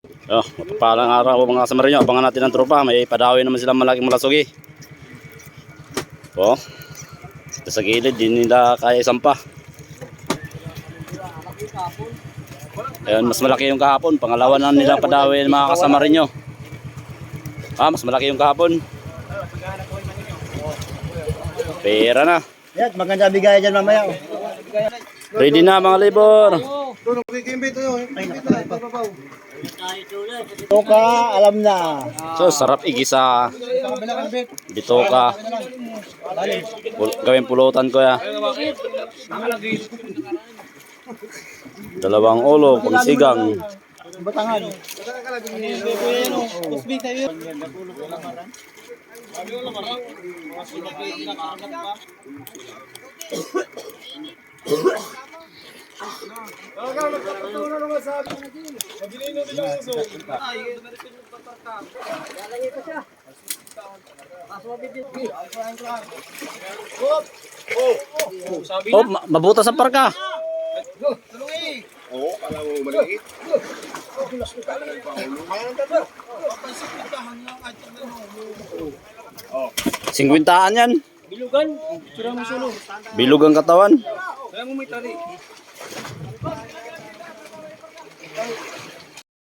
Oh, mapapalang araw mga kasamarin nyo. Abangan natin ang tropa. May padawi naman silang malaking malasugi. Oh, ito sa gilid, di nila kaya isampa. Ayun, mas malaki yung kahapon. Pangalawa na nilang padawi mga kasamarin nyo. Ah, mas malaki yung kahapon. Pera na. Yan, maganda bigay dyan mamaya. Ready na mga labor. Toka, alam na. So, sarap igisa. Bitoka. Gawin pulutan ko ya. Dalawang ulo, pangsigang. Batangan. Oh, mabuta sa parka. Oo, kala mo maliit. Singkwintaan yan. Bilugan. Surang mo sulo. Bilog ang katawan. Kaya mo may tali.